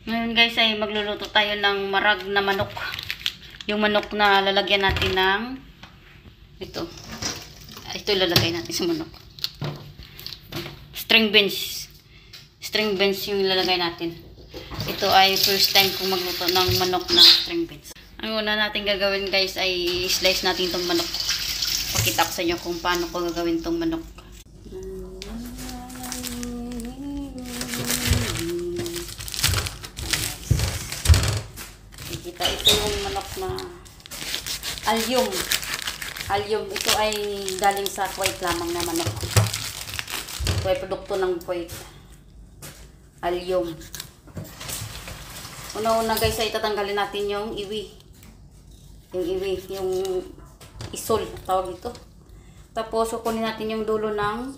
Ngayon guys ay magluluto tayo ng marag na manok. Yung manok na lalagyan natin ng ito. Ito ilalagay natin sa manok. String beans. String beans yung ilalagay natin. Ito ay first time kong magluto ng manok na string beans. Ang una natin gagawin guys ay slice natin itong manok. Pakita ko sa inyo kung paano ko gagawin itong manok. Kita ito yung manok na alyum. Alyum. Ito ay galing sa Kuwait lamang na manok. Ito ay produkto ng Kuwait. Alyum. Una-una guys ay tatanggalin natin yung iwi. Yung iwi. Yung isol. Tawag ito. Tapos kukunin natin yung dulo ng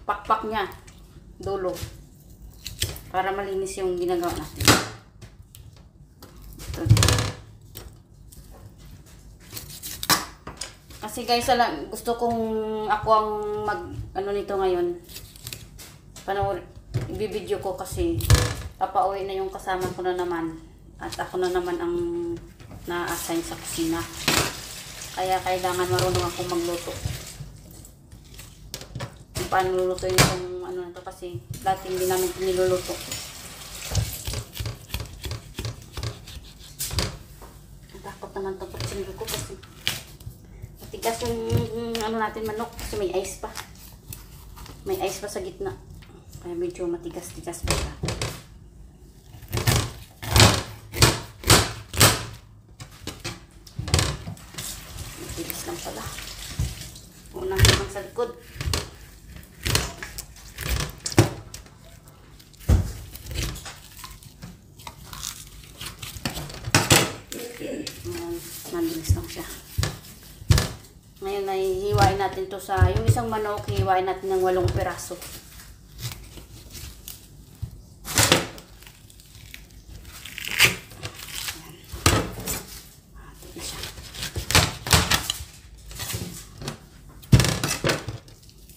pakpak niya. Dulo. Para malinis yung ginagawa natin. Kasi guys, gusto kong ako ang mag ano nito ngayon. Ibibideo ko kasi papauwi na yung kasama ko na naman. At ako na naman ang na-assign sa kusina. Kaya kailangan marunong akong magluto. Kung paano lulutuin yung ano na to kasi dati hindi namin niluluto. Takot naman itong patsinggo ko kasi matigas yung ano natin manok kasi may ice pa. May ice pa sa gitna. Kaya medyo matigas-tigas pa siya. Matigas lang pala. Unang naman sa likod. Malinis lang siya. Ngayon ay hiwain natin to sa yung isang manok, hiwain natin ng 8 piraso.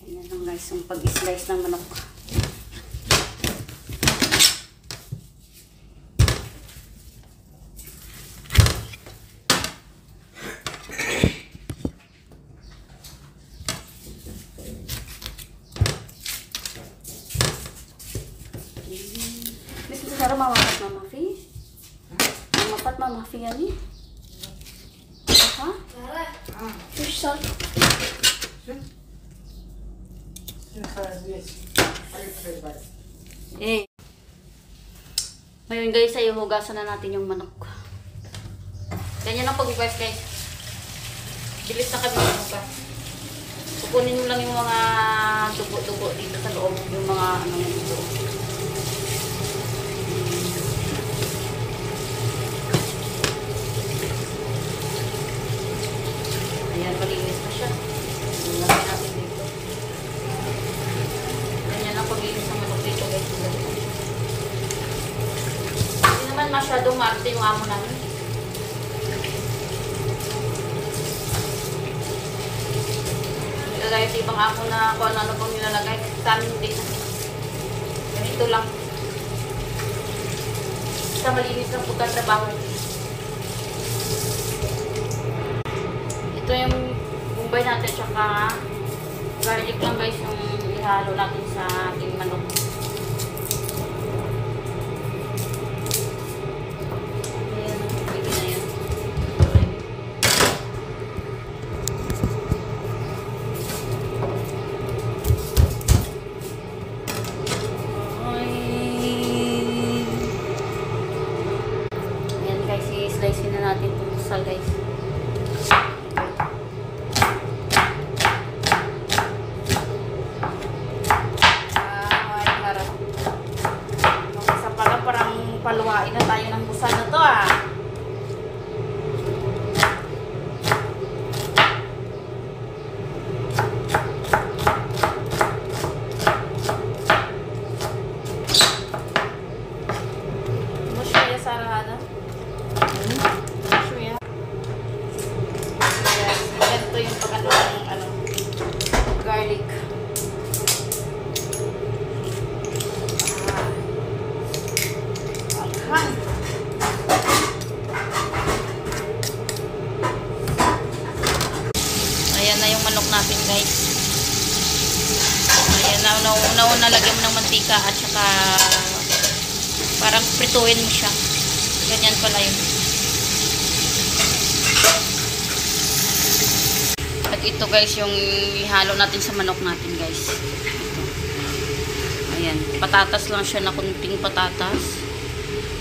Ayan lang guys, yung pag-slice ng manok. Pero mamapat Mama Fi? Mamapat Mama Fi yan eh? Ha? Fish salt. Eh. Ngayon guys ay hugasan na natin yung manok. Ganyan ang pag-hugas guys. Bilis na kami maghugas. Kukunin mo lang yung mga dugo-dugo dito sa loob. Yung mga ano dito. Ayan, malinis na siya. Lagay natin dito. Ganyan ang paglinis ng manok dito guys. Hindi naman masyadong marte yung amo namin. Kagaya sa ibang amo na kung ano pang nilalagay. Sa amin hindi na. Ganito lang. Sa malinis lang pagkatrabaho. Ito yung bumbay natin tsaka garlic lang guys yung ihalo natin sa ating manok. Ayan, pwede na yan. Ayan guys, i-slice na natin itong sal guys. Una lagyan mo ng mantika at saka parang prituin mo siya. Ganyan pala yun. At ito guys, yung ihalo natin sa manok natin guys. Ito. Ayan. Patatas lang siya na kunting patatas.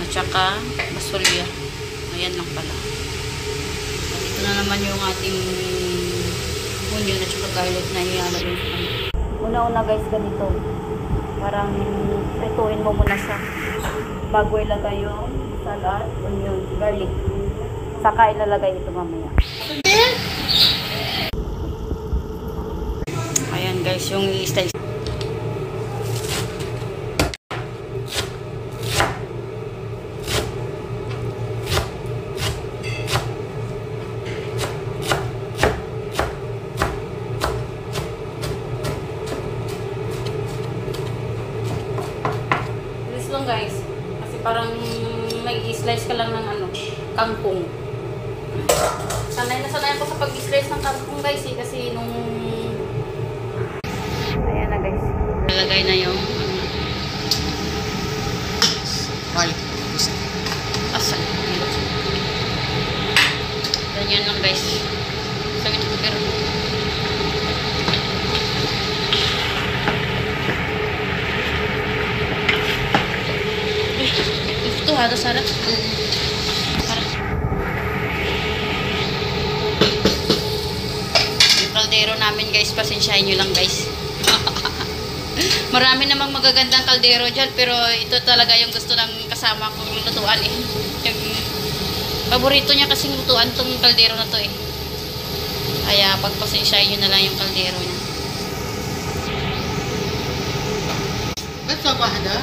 At saka basolya. Ayan lang pala. At ito na naman yung ating onion at saka garlic na ihalo yung una-una guys ganito. Parang prituin mo muna siya. Bago ilagay yung salad, onion, garlic. Saka ilalagay ito mamaya. Ayan guys, yung i-slice. Bilis lang guys. Kasi parang may i-slice ka lang ng kangkong. Sanay na sanay ako sa pag-slice ng kangkong guys kasi nung ayan na guys. Lalagay na yung asal. Ganyan lang guys. Sakit ito pero ito hado sarap. Kaldero namin guys, pasensyahin nyo lang guys. Marami namang magagandang kaldero dyan, pero ito talaga yung gusto ng kasama kong lutuan eh. Yung paborito niya kasing lutuan tong kaldero na to eh. Kaya pagpasensyahin nyo na lang yung kaldero niya. Ba't sa bahada?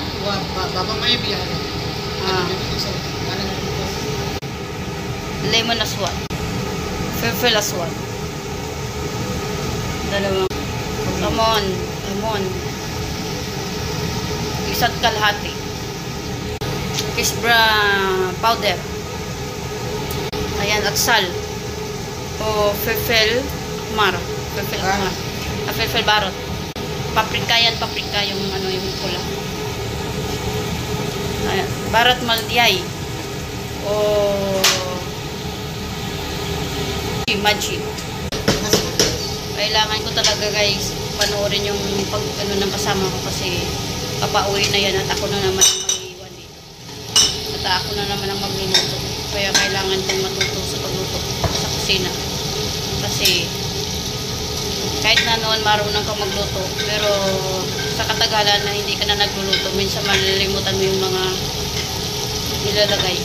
Babang may biyada. Lemon aswad. Fulfil aswad. Dalawang lemon. Isa't kalahati. Kisbra powder. Ayan, at sal. O fulfil mar. Fulfil barot. Paprika yan, paprika yung yung pula. Ayan, barat maldiay. O magic. Kailangan ko talaga guys panoorin yung pag ng kasama ko kasi papauwi na yan at ako na naman ang mag-iwan dito. At ako na naman ang magluluto. Kaya kailangan kong matuto sa pagluto sa kusina. Kasi kahit na noon marunong kang magluto pero sa katagalan na hindi ka na nagluluto minsan malilimutan mo yung mga nilalagay.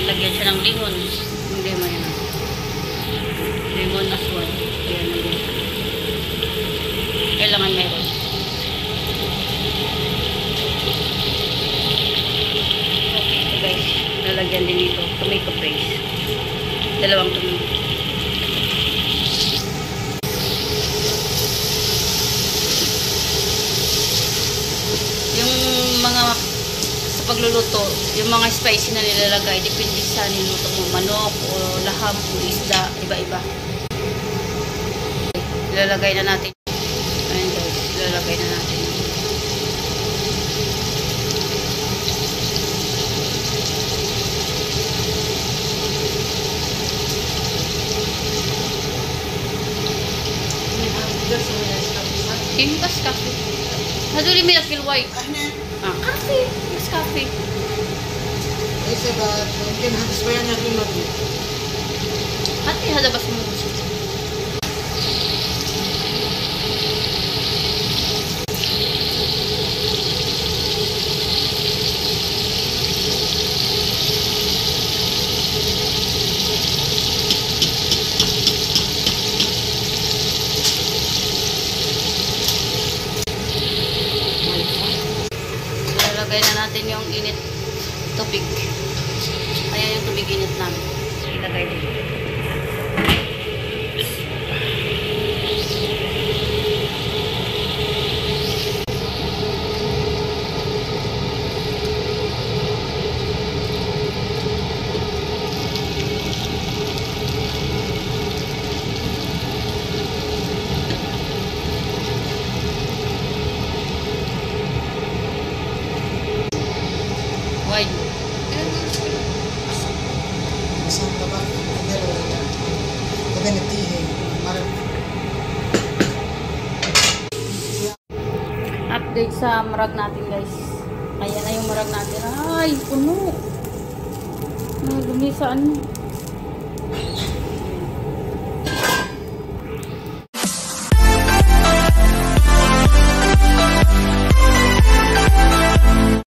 Lagyan siya ng limon. Yung lemon yan. Lemon aswad. Ayan na yan. Kailangan meron. Okay, ito guys. Lalagyan din ito. Tomato paste. Dalawang tomato. Yung mga pagluluto, yung mga spicy na nilalagay, depende sa niluto mo, manok o laham o isda, iba-iba. Ilalagay na natin. Ayan guys, ilalagay na natin. Kimpas kafe. Haduli may kilway. Kafe. Coffee. Ay, sa mungkin habis bayan natin lagi. Hati hadabas mo gusto. Ilalagay na natin yung init tubig. Ayan yung tubig init namin. Ilagay dito. tubig sa marag natin, guys. Ayan na yung marag natin. Ay, puno. Ay, lumisaan.